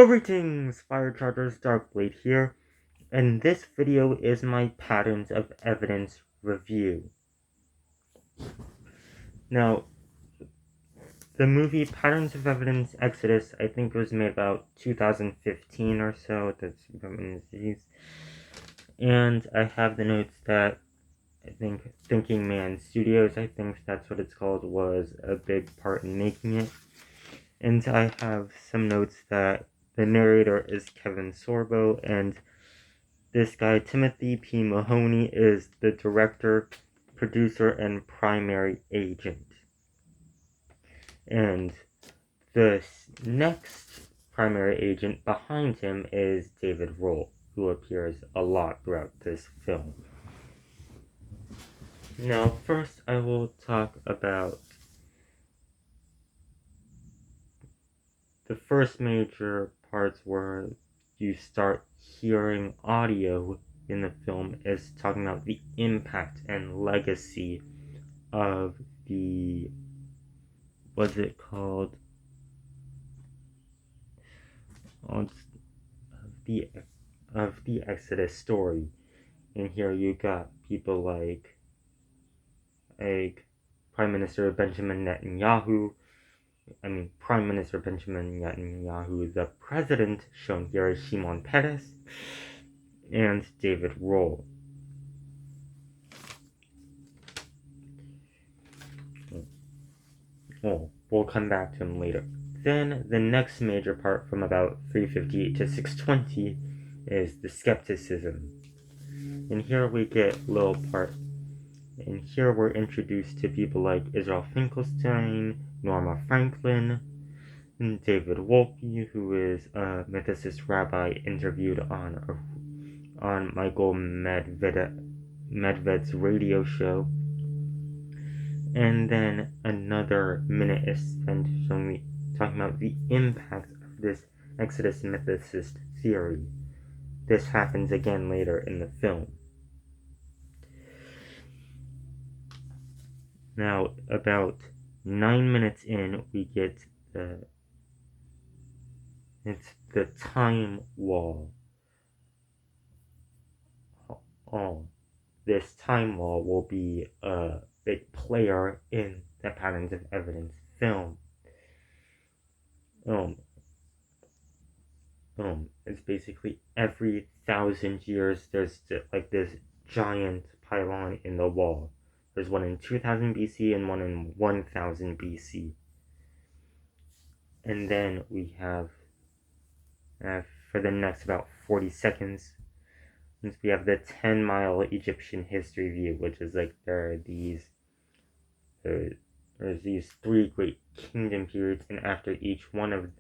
Greetings, Fire Chargers, Darkblade here, and this video is my Patterns of Evidence review. Now, the movie Patterns of Evidence Exodus, I think was made about 2015 or so, that's and I have the notes that I think Thinking Man Studios, I think that's what it's called, was a big part in making it. And I have some notes that the narrator is Kevin Sorbo, and this guy, Timothy P. Mahoney, is the director, producer, and primary agent. And the next primary agent behind him is David Rohl, who appears a lot throughout this film. Now, first I will talk about the first major parts where you start hearing audio in the film is talking about the impact and legacy of the, what's it called? Of the Exodus story. And here you got people like Prime Minister Benjamin Netanyahu. Prime Minister Benjamin Netanyahu, the president shown here is Shimon Peres, and David Rohl. Oh, we'll come back to him later. Then the next major part from about 358 to 620 is the skepticism. And here we get a little part. And here we're introduced to people like Israel Finkelstein, Norma Franklin, and David Wolpe, who is a mythicist rabbi interviewed on Michael Medved's radio show. And then another minute is spent talking about the impact of this Exodus mythicist theory. This happens again later in the film. Now, about 9 minutes in, we get it's the time wall. This time wall will be a big player in the Patterns of Evidence film. It's basically every 1,000 years there's this giant pylon in the wall. There's one in 2000 BC and one in 1000 BC. And then we have, for the next about 40 seconds, we have the 10-mile Egyptian history view, which is like there's these three great kingdom periods, and after each one of them,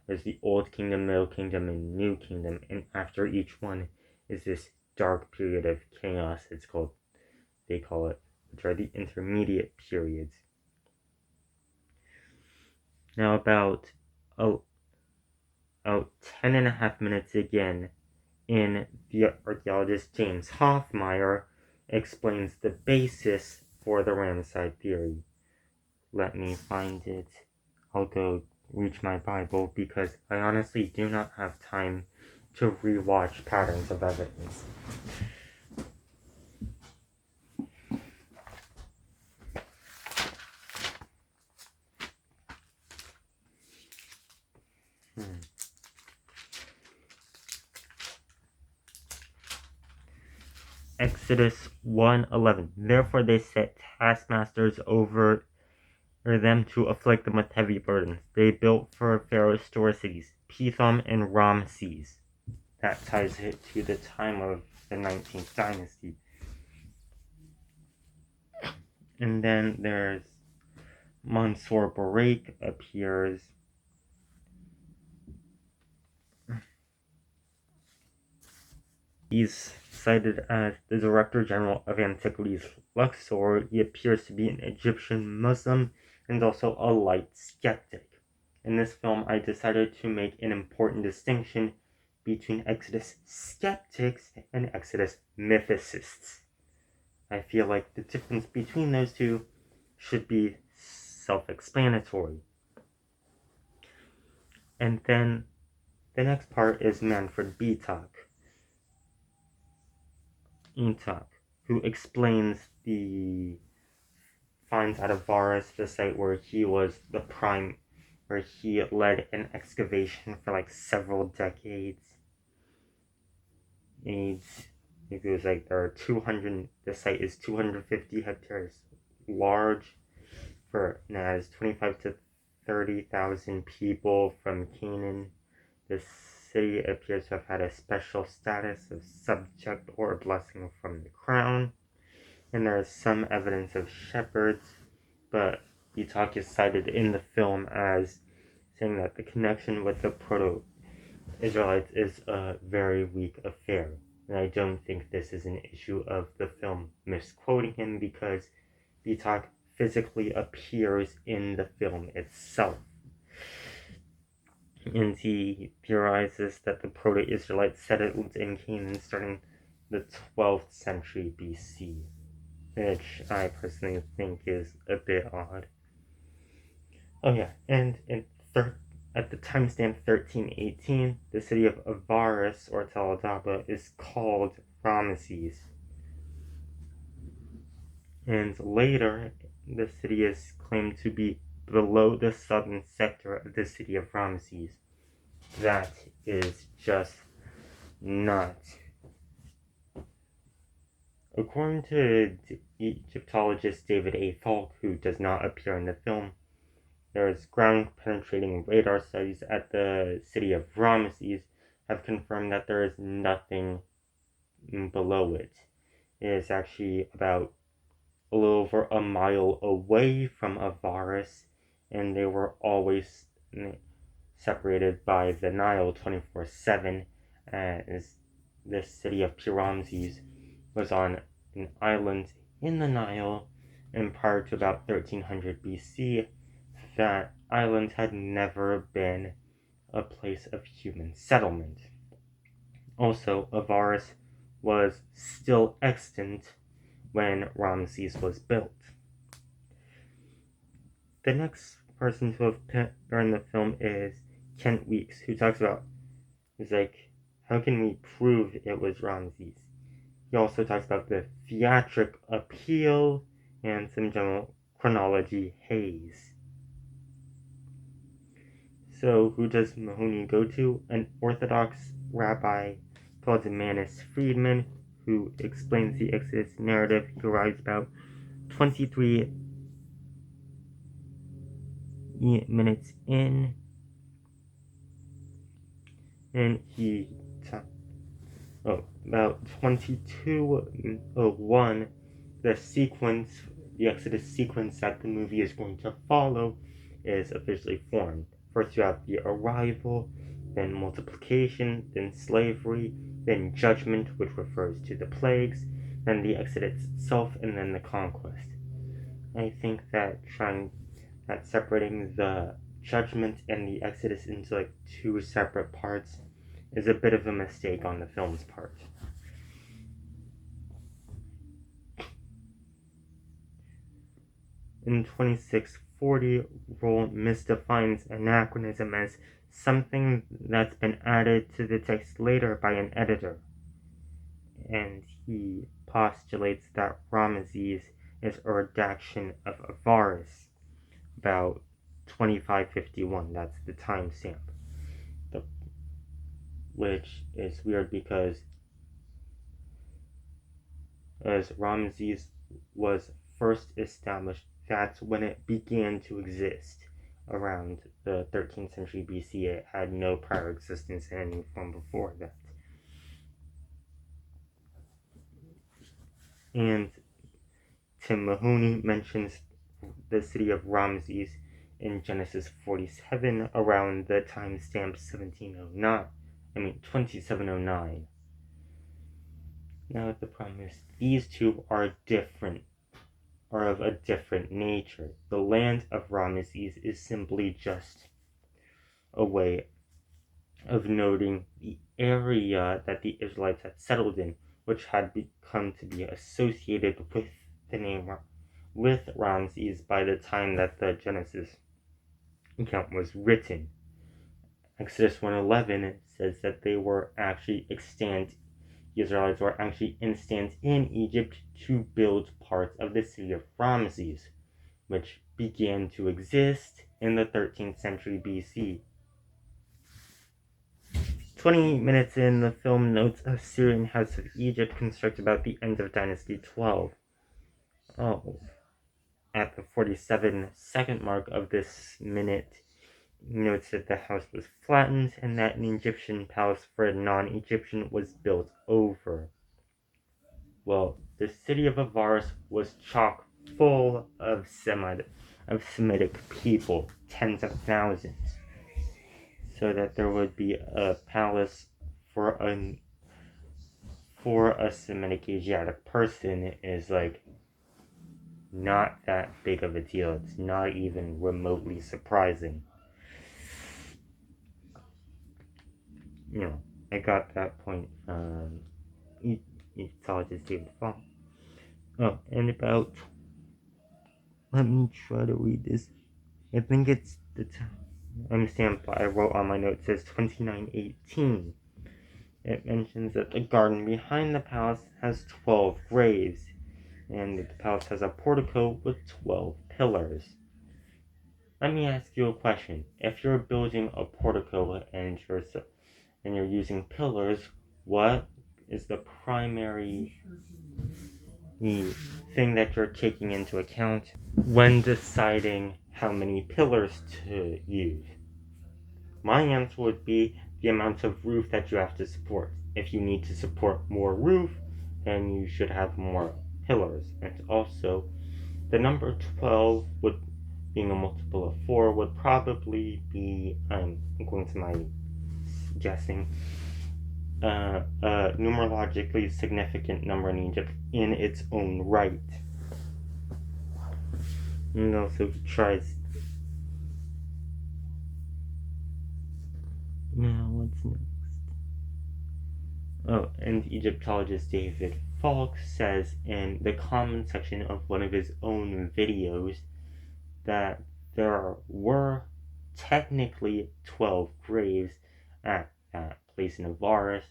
there's the Old Kingdom, Middle Kingdom, and New Kingdom, and after each one is this dark period of chaos. They call it, which are the intermediate periods. Now about 10.5 minutes again, in the archaeologist James Hoffmeyer explains the basis for the Ramesside theory. Let me find it. I'll go reach my Bible because I honestly do not have time to rewatch Patterns of Evidence. Exodus 1:11. Therefore they set taskmasters over them to afflict them with heavy burdens. They built for Pharaoh's store cities, Pithom and Ramses. That ties it to the time of the 19th dynasty. And then there's Mansour Barak appears. He's cited as the Director General of Antiquities Luxor. He appears to be an Egyptian Muslim and also a light skeptic. In this film, I decided to make an important distinction between Exodus skeptics and Exodus mythicists. I feel like the difference between those two should be self-explanatory. And then The next part is Manfred Etoch, who explains finds out of Varus, the site where he was where he led an excavation for like several decades. And it goes like the site is 250 hectares large, and has 25 to 30,000 people from Canaan. The city appears to have had a special status of subject or blessing from the crown, and there is some evidence of shepherds, but Etoch is cited in the film as saying that the connection with the Proto-Israelites is a very weak affair. And I don't think this is an issue of the film misquoting him, because Etoch physically appears in the film itself. And he theorizes that the Proto-Israelites settled in Canaan starting the 12th century BC, which I personally think is a bit odd. Oh yeah, and at the timestamp 1318, the city of Avaris, or Tel Adaba, is called Ramesses. And later, the city is claimed to be below the southern sector of the city of Ramesses. That is just not. According to Egyptologist David A. Falk, who does not appear in the film, there's ground-penetrating radar studies at the city of Ramesses have confirmed that there is nothing below it. It is actually about a little over a mile away from Avaris, and they were always separated by the Nile 24/7, as the city of Ramesses was on an island in the Nile, and prior to about 1300 BC, that island had never been a place of human settlement. Also, Avaris was still extant when Ramesses was built. The next person to appear in the film is Kent Weeks, who talks about, he's like, how can we prove it was Ramesses? He also talks about the theatric appeal and some general chronology haze. So, who does Mahoney go to? An Orthodox rabbi called Manis Friedman, who explains the Exodus narrative. He arrives about 23 minutes in, and about 22:01, the Exodus sequence that the movie is going to follow is officially formed. First you have the arrival, then multiplication, then slavery, then judgment, which refers to the plagues, then the Exodus itself, and then the conquest. I think that separating the judgment and the Exodus into like two separate parts is a bit of a mistake on the film's part. In 2640, Roll misdefines anachronism as something that's been added to the text later by an editor, and he postulates that Ramesses is a redaction of Avaris, about 2551. That's the timestamp. Which is weird because as Ramesses was first established, that's when it began to exist. Around the 13th century BC, it had no prior existence in any form before that. And Tim Mahoney mentions the city of Ramesses in Genesis 47 around the timestamp 2709. Now the problem is these two are of a different nature. The land of Ramesses is simply just a way of noting the area that the Israelites had settled in, which had become to be associated with the name with Ramesses by the time that the Genesis account was written, Exodus 1:11 says that they were actually extant. The Israelites were actually instant in Egypt to build parts of the city of Ramses, which began to exist in the 13th century BC. 20 minutes in, the film notes a Syrian house of Egypt constructed about the end of Dynasty 12. At the 47-second mark of this minute, notes that the house was flattened and that an Egyptian palace for a non-Egyptian was built over. Well, the city of Avaris was chock full of Semitic people, tens of thousands, so that there would be a palace for a Semitic Asiatic person is like not that big of a deal. It's not even remotely surprising. I got that point from Egyptologist David Falk. And about, let me try to read this. I think it's the stamp I wrote on my note says 2918. It mentions that the garden behind the palace has 12 graves, and the palace has a portico with 12 pillars. Let me ask you a question. If you're building a portico and you're using pillars, what is the primary thing that you're taking into account when deciding how many pillars to use? My answer would be the amount of roof that you have to support. If you need to support more roof, then you should have more pillars. And also, the number 12 being a multiple of 4 would probably be, according to my guessing, a numerologically significant number in Egypt in its own right. And also tries. Now, what's next? And Egyptologist David Falk says in the comment section of one of his own videos that there were technically 12 graves at that place in Avaris,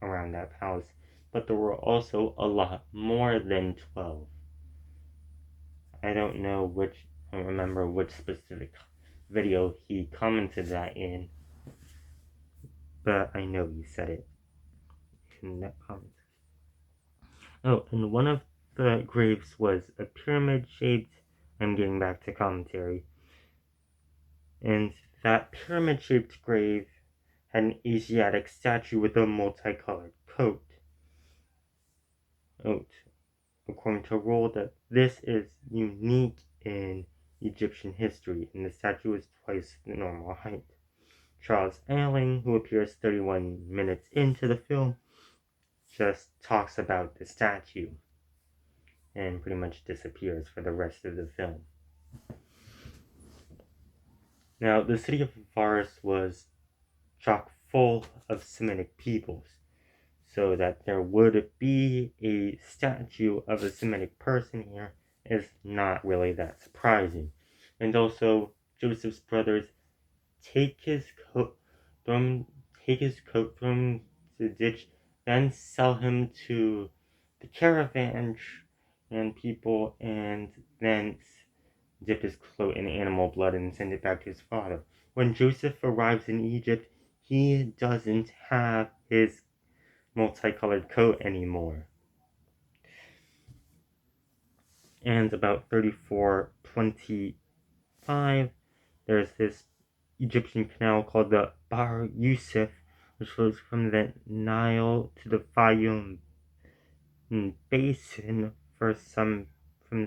around that palace, but there were also a lot more than 12. I don't remember which specific video he commented that in, but I know he said it in that comment. And one of the graves was a pyramid shaped. I'm getting back to commentary. And that pyramid shaped grave had an Asiatic statue with a multicolored coat. According to rule, that this is unique in Egyptian history, and the statue is twice the normal height. Charles Ayling, who appears 31 minutes into the film, just talks about the statue and pretty much disappears for the rest of the film. Now, the city of Avaris was chock full of Semitic peoples, so that there would be a statue of a Semitic person here is not really that surprising. And also, Joseph's brothers take his coat, throw him to the ditch, then sell him to the caravan and people, and then dip his coat in animal blood and send it back to his father. When Joseph arrives in Egypt, he doesn't have his multicolored coat anymore. And about 3425, there's this Egyptian canal called the Bahr Yusuf, which flows from the Nile to the Fayum basin from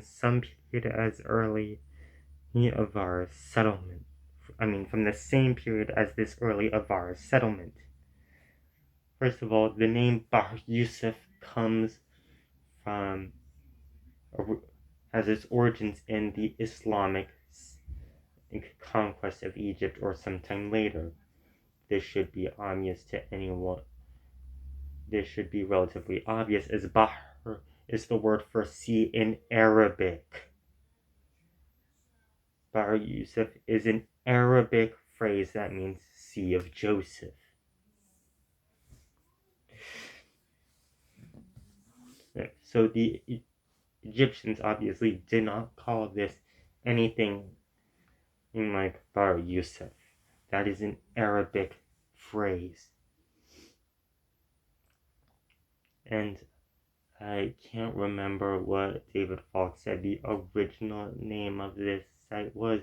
some period as early Avaris settlement. From the same period as this early Avaris settlement. First of all, the name Bahr Yusuf has its origins in the Islamic conquest of Egypt or sometime later. This should be obvious to anyone. This should be relatively obvious, as Bahr is the word for sea in Arabic. Bahr Yusuf is an Arabic phrase that means Sea of Joseph. So the Egyptians obviously did not call this anything like Bar Yusuf. That is an Arabic phrase. And I can't remember what David Falk said the original name of this site was,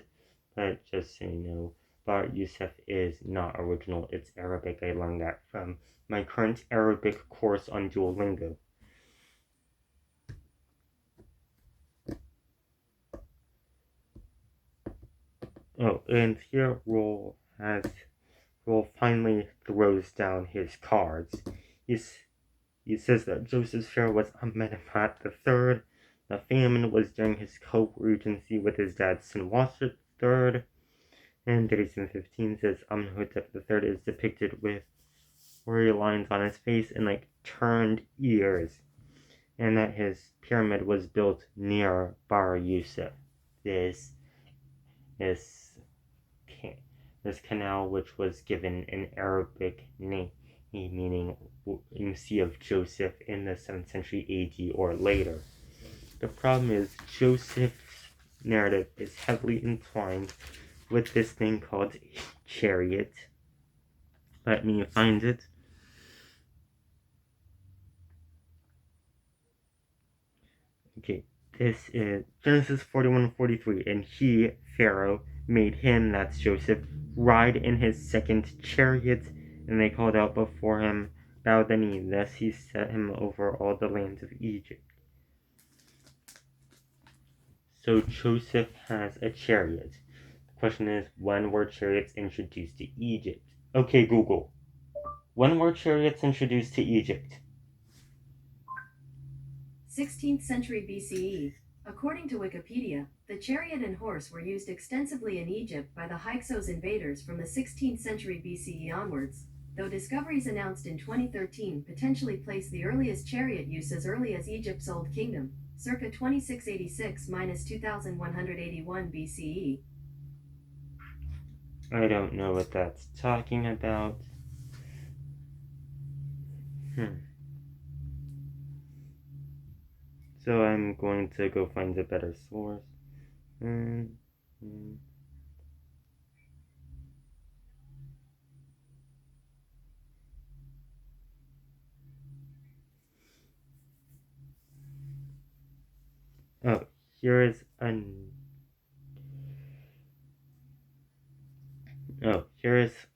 but just so you know, Bar Yusuf is not original, it's Arabic. I learned that from my current Arabic course on Duolingo. Oh, and here Roll finally throws down his cards. He says that Joseph's pharaoh was Amenemhat III. The famine was during his co-regency with his dad Senwosret III. And 3715 says Amenhotep III is depicted with warrior lines on his face and like turned ears, and that his pyramid was built near Bar Yusuf. This canal, which was given an Arabic name meaning Sea of Joseph in the 7th century AD or later. The problem is Joseph's narrative is heavily entwined with this thing called a chariot. Let me find it. Okay, this is Genesis 41:43, and he, Pharaoh, made him, that's Joseph, ride in his second chariot, and they called out before him, bow the knee, thus he set him over all the lands of Egypt. So Joseph has a chariot. The question is, when were chariots introduced to Egypt? Okay, Google. When were chariots introduced to Egypt? 16th century BCE. According to Wikipedia, the chariot and horse were used extensively in Egypt by the Hyksos invaders from the 16th century BCE onwards, though discoveries announced in 2013 potentially place the earliest chariot use as early as Egypt's Old Kingdom, circa 2686–2181 BCE. I don't know what that's talking about. So I'm going to go find a better source. Oh, here is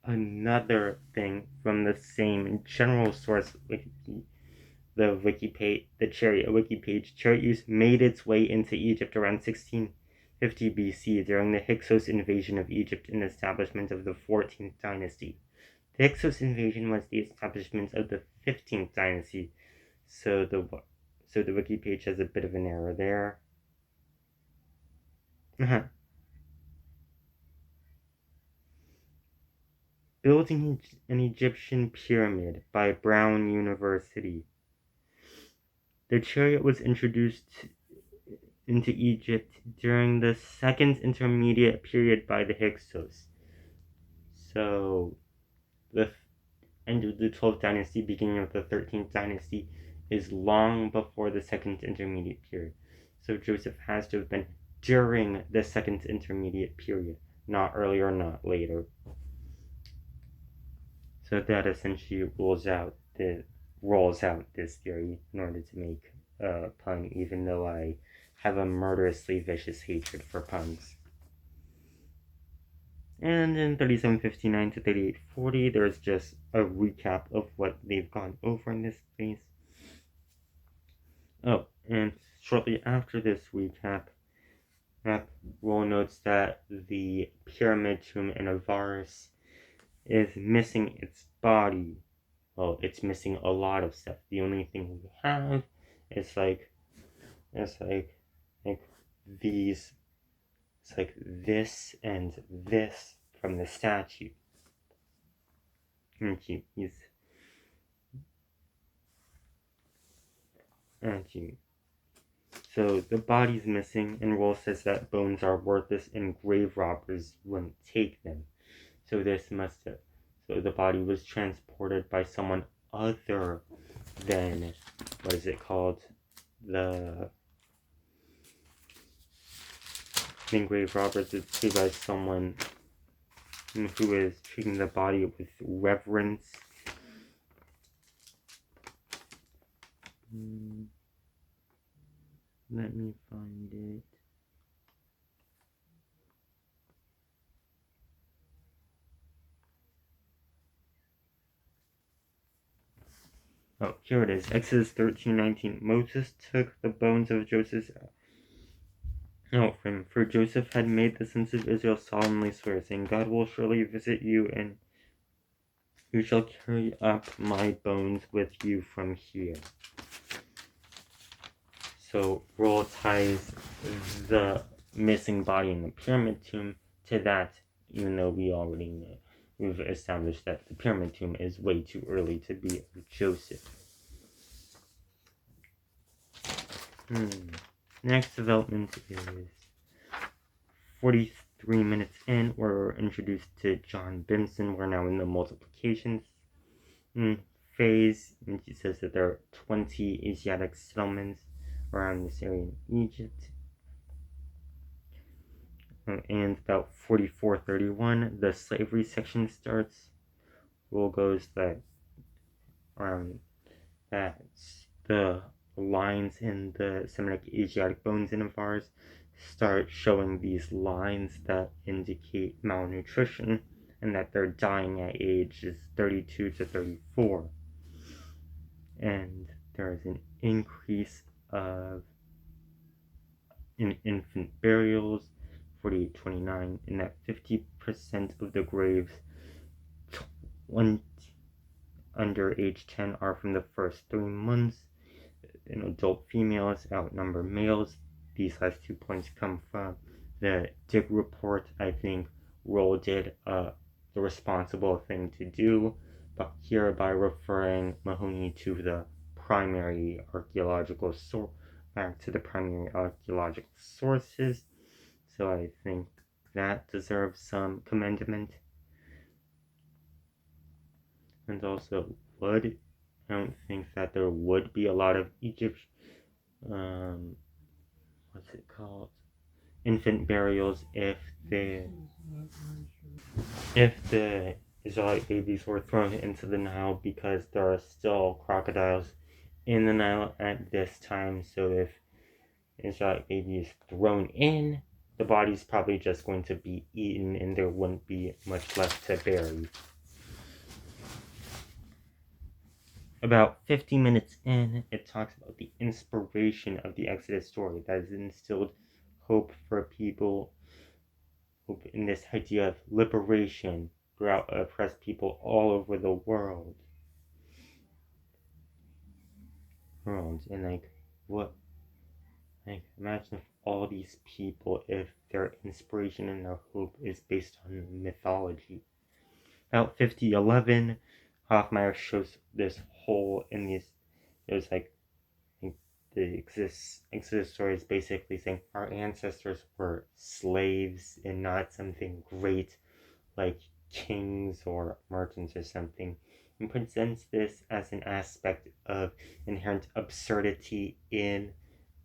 another thing from the same general source the chariot wiki page. Chariot use made its way into Egypt around 1650 BC during the Hyksos invasion of Egypt and establishment of the 14th dynasty. The Hyksos invasion was the establishment of the 15th dynasty, so the wiki page has a bit of an error there. Building an Egyptian Pyramid by Brown University. The chariot was introduced into Egypt during the Second Intermediate Period by the Hyksos. So, the end of the 12th dynasty, beginning of the 13th dynasty, is long before the Second Intermediate Period. So Joseph has to have been during the Second Intermediate Period, not earlier, not later. So that essentially rolls out this theory in order to make a pun, even though I have a murderously vicious hatred for puns. And in 3759 to 3840, there's just a recap of what they've gone over in this place. Oh, and shortly after this recap, Roll notes that the pyramid tomb in Avaris is missing its body. Well, it's missing a lot of stuff. The only thing we have is like these. It's like this and this from the statue. So the body's missing, and Roll says that bones are worthless and grave robbers wouldn't take them. So this must have So the body was transported by someone other than, what is it called? The grave robbers. It's by someone who is treating the body with reverence. Let me find it. Oh, here it is. Exodus 13:19. Moses took the bones of Joseph out from him, for Joseph had made the sons of Israel solemnly swear, saying, God will surely visit you, and you shall carry up my bones with you from here. So Roll ties the missing body in the pyramid tomb to that, even though we've established that the pyramid tomb is way too early to be of Joseph. Next development is 43 minutes in. We're introduced to John Benson. We're now in the multiplications phase, and he says that there are 20 Asiatic settlements around this area in Egypt. And about 44:31, the slavery section starts. Rule goes that the lines in the Semitic Asiatic bones inifers start showing these lines that indicate malnutrition, and that they're dying at ages 32 to 34. And there is an increase in infant burials, 48:29, and that 50% of the graves under age 10 are from the first 3 months. And adult females outnumber males. These last 2 points come from the Dig report. I think Roll did the responsible thing to do, but here by referring Mahoney to the primary archaeological back to the primary archaeological sources. So I think that deserves some commendament. And also I don't think that there would be a lot of infant burials if the Israelite babies were thrown into the Nile, because there are still crocodiles in the Nile at this time. So if Israelite baby is thrown in, the body's probably just going to be eaten and there wouldn't be much left to bury. About 50 minutes in, it talks about the inspiration of the Exodus story that has instilled hope for people, hope in this idea of liberation throughout oppressed people all over the world. And imagine if all these people, if their inspiration and their hope is based on mythology. About 50:11, Hoffmeyer shows this hole in these. There's the Exodus story is basically saying our ancestors were slaves and not something great like kings or merchants or something, and presents this as an aspect of inherent absurdity in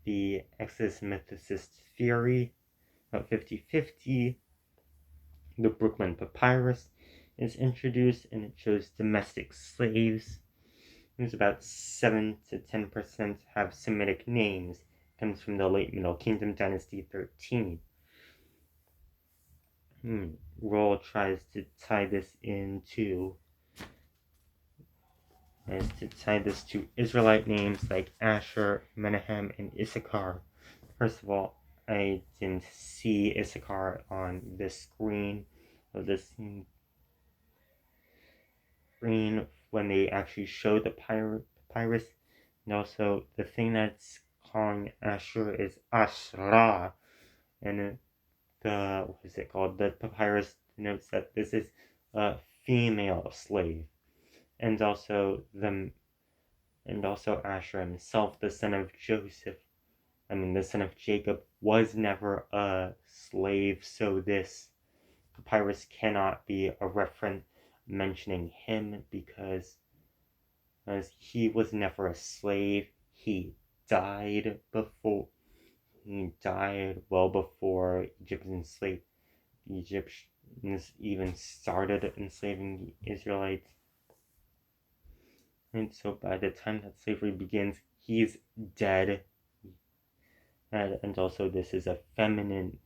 the Exodus mythicist theory. About 50:50, the Brooklyn Papyrus is introduced, and it shows domestic slaves. There's about 7 to 10% have Semitic names. It comes from the late Middle Kingdom, Dynasty 13. Roll tries to tie this to Israelite names like Asher, Menahem, and Issachar. First of all, I didn't see Issachar on the screen when they actually showed the papyrus. And also, the thing that's calling Asher is Ashra, and the papyrus notes that this is a female slave. And also Asher himself, the son of Jacob, was never a slave, so this papyrus cannot be a reference, mentioning him because as he was never a slave. He died well before Egyptians even started enslaving the Israelites. And so by the time that slavery begins, he's dead. And also this is a feminine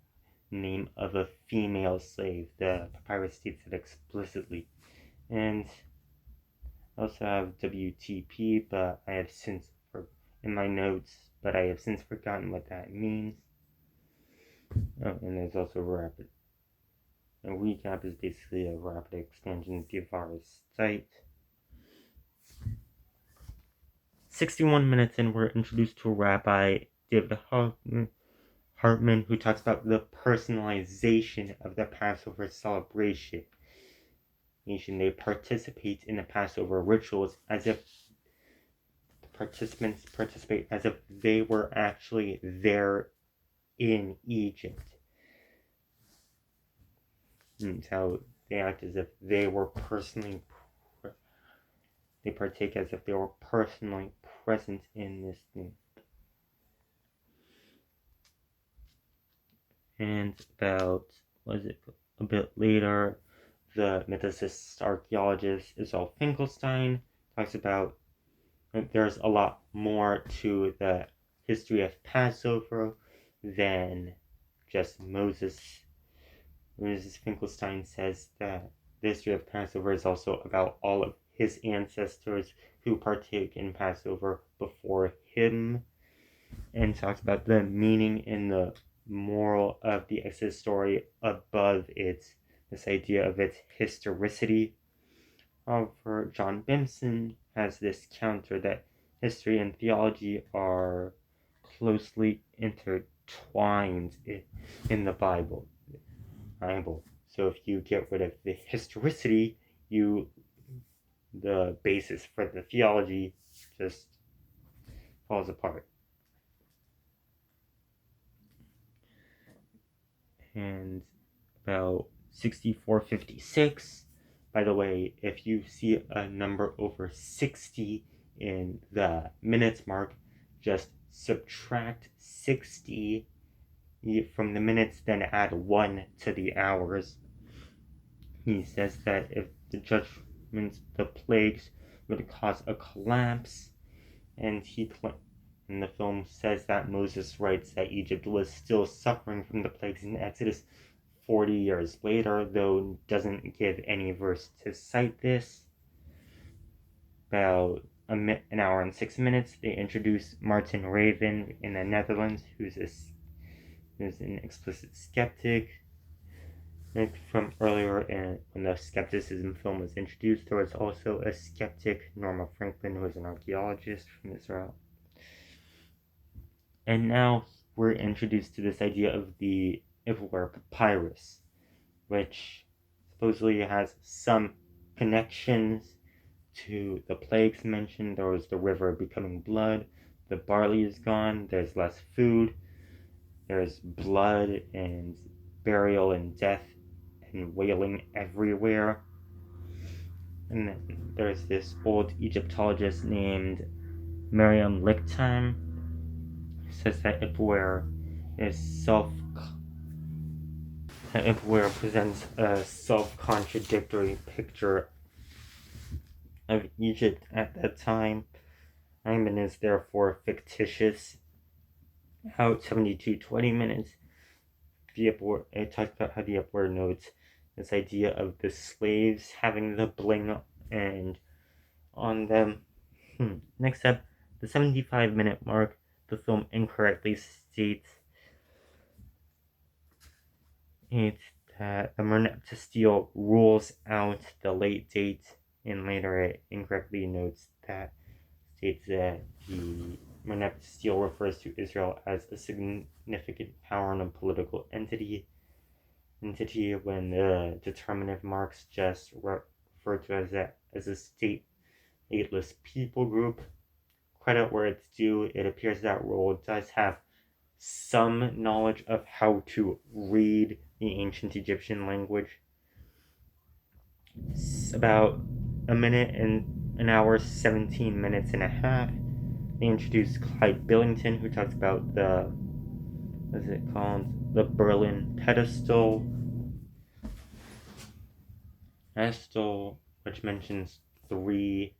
name of a female slave. The papyrus states it explicitly. And I also have WTP, but I have since in my notes, but I have since forgotten what that means. Oh, and there's also rapid. A recap is basically a rapid expansion of the virus site. 61 minutes in, we're introduced to Rabbi David Hartman, who talks about the personalization of the Passover celebration. They participate in the Passover rituals as if the participants participate as if they were actually there in Egypt. And how they act as if they were they partake as if they were personally present in this thing. And about, a bit later, the mythicist archaeologist Isabel Finkelstein talks about there's a lot more to the history of Passover than just Moses. Mrs. Finkelstein says that the history of Passover is also about all of his ancestors who partake in Passover before him, and talks about the meaning and the moral of the Exodus story above this idea of its historicity. However, John Bimson has this counter that history and theology are closely intertwined in the Bible. So if you get rid of the historicity, the basis for the theology just falls apart. And about 6456, by the way, if you see a number over 60 in the minutes mark, just subtract 60 from the minutes, then add 1 to the hours. He says that if the judgments, the plagues, would cause a collapse, and the film says that Moses writes that Egypt was still suffering from the plagues in Exodus 40 years later, though doesn't give any verse to cite this. About an hour and 6 minutes, they introduce Martin Raven in the Netherlands, who's an explicit skeptic. Like from earlier, when the skepticism film was introduced, there was also a skeptic, Norma Franklin, who was an archaeologist from Israel. And now we're introduced to this idea of the Ivoire papyrus, which supposedly has some connections to the plagues mentioned. There was the river becoming blood, the barley is gone, there's less food, there's blood and burial and death and wailing everywhere. And then there's this old Egyptologist named Miriam Lichtheim, who says that Ivoire presents a self-contradictory picture of Egypt at that time. Hyman is therefore fictitious. Out 72-20 minutes, it talks about how the Ivoire notes this idea of the slaves having the bling and on them. Next up, the 75-minute mark, the film incorrectly states that the Merneptah Stele rules out the late date, and later it incorrectly states that the Merneptah Stele refers to Israel as a significant power and a political entity when the determinative marks just refer to as a stateless people group. Credit where it's due, it appears that Roald does have some knowledge of how to read the ancient Egyptian language. about a minute and an hour, 17 minutes and a half. They introduced Clyde Billington, who talks about the Berlin pedestal, which mentions 3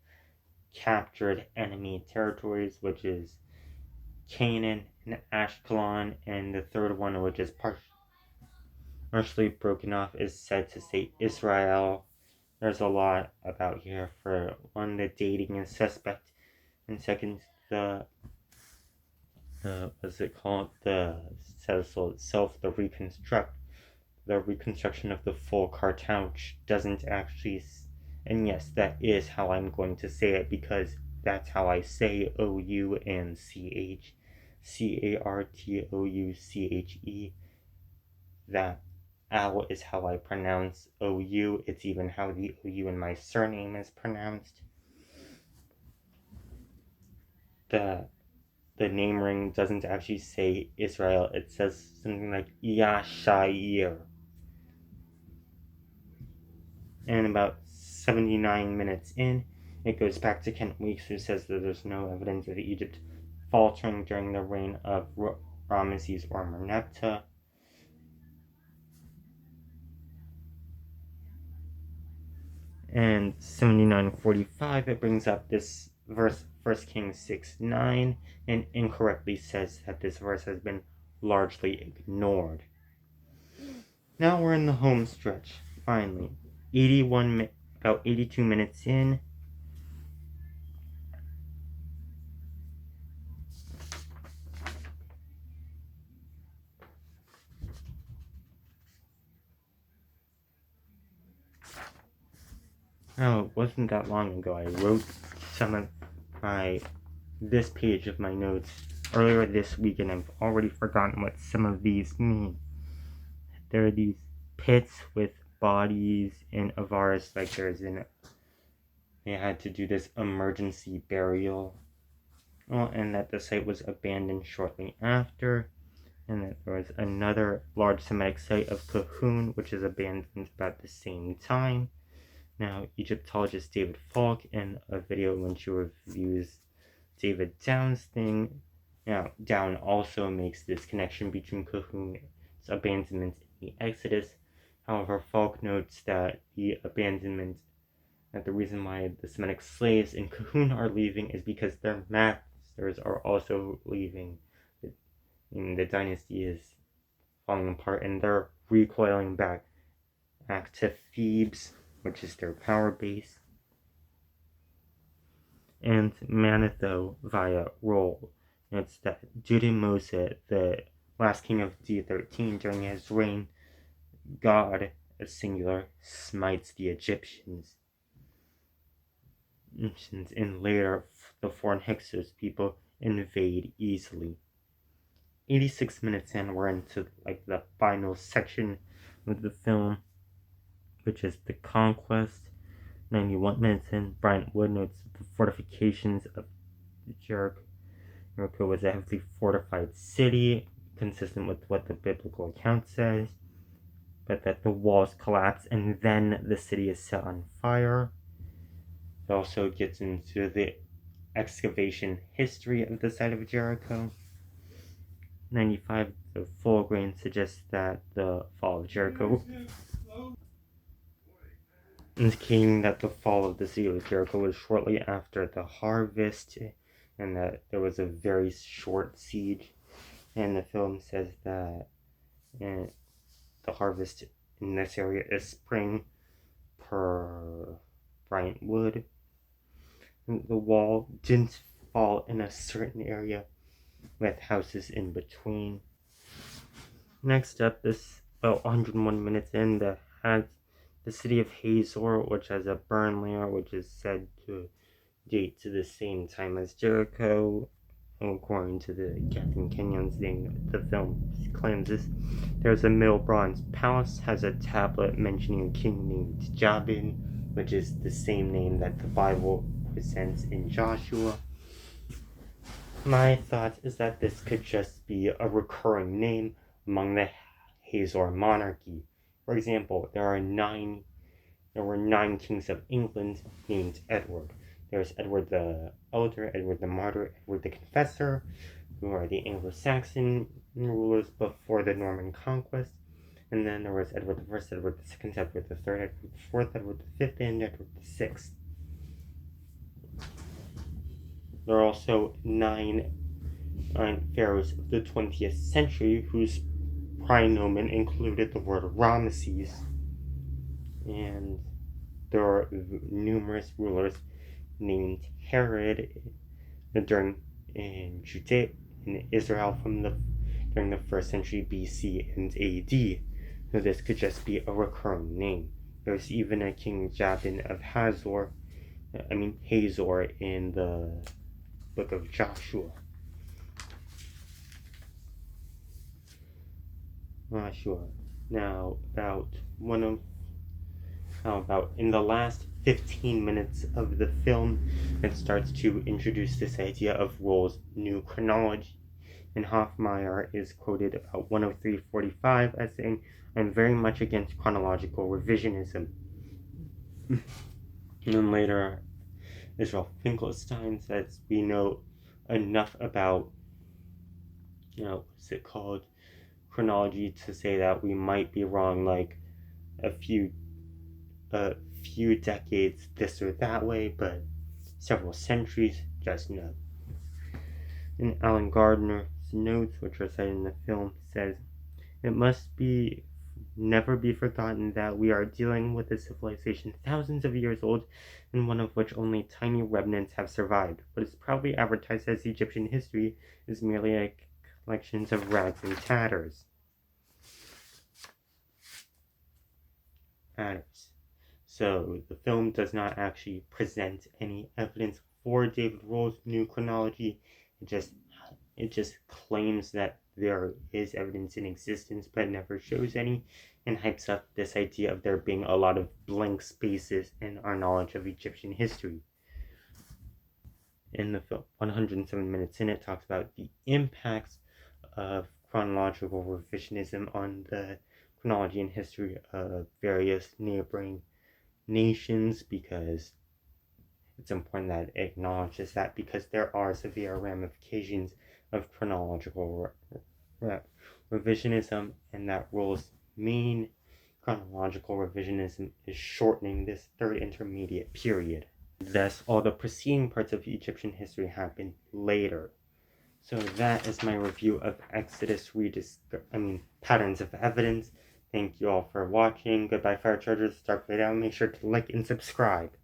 captured enemy territories, which is Canaan and Ashkelon, and the third one, which is partially broken off, is said to say Israel. There's a lot about here. For one, the dating is suspect, and second, the the cecil itself, the reconstruction of the full cartouche doesn't actually, and yes, that is how I'm going to say it, because that's how I say OU and CH. CARTOUCHE. That owl is how I pronounce OU. It's even how the OU in my surname is pronounced. The name ring doesn't actually say Israel. It says something like Yashair. And about 79 minutes in, it goes back to Kent Weeks, who says that there's no evidence of Egypt faltering during the reign of Ramesses or Merneptah. And 79:45, it brings up this verse, 1 Kings 6:9, and incorrectly says that this verse has been largely ignored. Now we're in the home stretch, finally. About 82 minutes in. Oh, it wasn't that long ago. I wrote this page of my notes earlier this week, and I've already forgotten what some of these mean. There are these pits with bodies in Avaris, like they had to do this emergency burial. And that the site was abandoned shortly after, and that there was another large Semitic site of Kahun, which is abandoned about the same time. Now, Egyptologist David Falk, in a video in which he reviews David Down's thing, now Down also makes this connection between Kahun's abandonment and the Exodus. However, Falk notes that the reason why the Semitic slaves in Kahun are leaving is because their masters are also leaving. The dynasty is falling apart, and they're recoiling back to Thebes, which is their power base, and Manetho via Roll. It's that Dudimose, the last king of D13, during his reign, God, a singular, smites the Egyptians. And later, the foreign Hyksos people invade easily. 86 minutes in, we're into the final section of the film, which is the conquest. 91 minutes in, Bryant Wood notes the fortifications of Jericho. Jericho was a heavily fortified city, consistent with what the biblical account says, but that the walls collapse and then the city is set on fire. It also gets into the excavation history of the site of Jericho. 95, the full grain suggests that the fall of Jericho, indicating that the fall of the city of Jericho was shortly after the harvest, and that there was a very short siege. And the film says that the harvest in this area is spring, per Bryant Wood. The wall didn't fall in a certain area, with houses in between. Next up, this about 101 minutes in, the city of Hazor, which has a burn layer, which is said to date to the same time as Jericho, according to the Captain Kenyon's thing. The film claims this. There's a middle bronze palace, has a tablet mentioning a king named Jabin, which is the same name that the Bible presents in Joshua. My thought is that this could just be a recurring name among the Hazor monarchy. For example, there are 9 there were 9 kings of England named Edward. There's Edward the Elder, Edward the Martyr, Edward the Confessor, who are the Anglo-Saxon rulers before the Norman conquest. And then there was Edward the First, Edward the Second, Edward the Third, Edward the Fourth, Edward the Fifth, and Edward the Sixth. There are also 9 pharaohs of the 20th century whose praenomen included the word Ramesses. And there are numerous rulers named Herod in Judea in Israel during the 1st century BC and AD. So this could just be a recurring name. There's even a King Jabin of Hazor in the book of Joshua. Now, about in the last 15 minutes of the film, it starts to introduce this idea of Rohl's new chronology. And Hofmeyr is quoted about 103:45 as saying, "I'm very much against chronological revisionism." And then later, Israel Finkelstein says, "We know enough about, chronology to say that we might be wrong, like a few decades this or that way, but several centuries, just no." And Alan Gardner's notes, which are cited in the film, says, "It must never be forgotten that we are dealing with a civilization thousands of years old, and one of which only tiny remnants have survived. What is proudly advertised as Egyptian history is merely a collection of rags and tatters." So the film does not actually present any evidence for David Rohl's new chronology. It just claims that there is evidence in existence, but never shows any, and hypes up this idea of there being a lot of blank spaces in our knowledge of Egyptian history. In the film, 107 minutes in, it talks about the impacts of chronological revisionism on the chronology and history of various neighboring nations, because it's important that it acknowledges that, because there are severe ramifications of chronological revisionism, and that Rohl's main chronological revisionism is shortening this third intermediate period. Thus, all the preceding parts of Egyptian history happen later. So that is my review of Exodus Patterns of Evidence. Thank you all for watching. Goodbye, Fire Chargers. Dark Fade Out. Make sure to like and subscribe.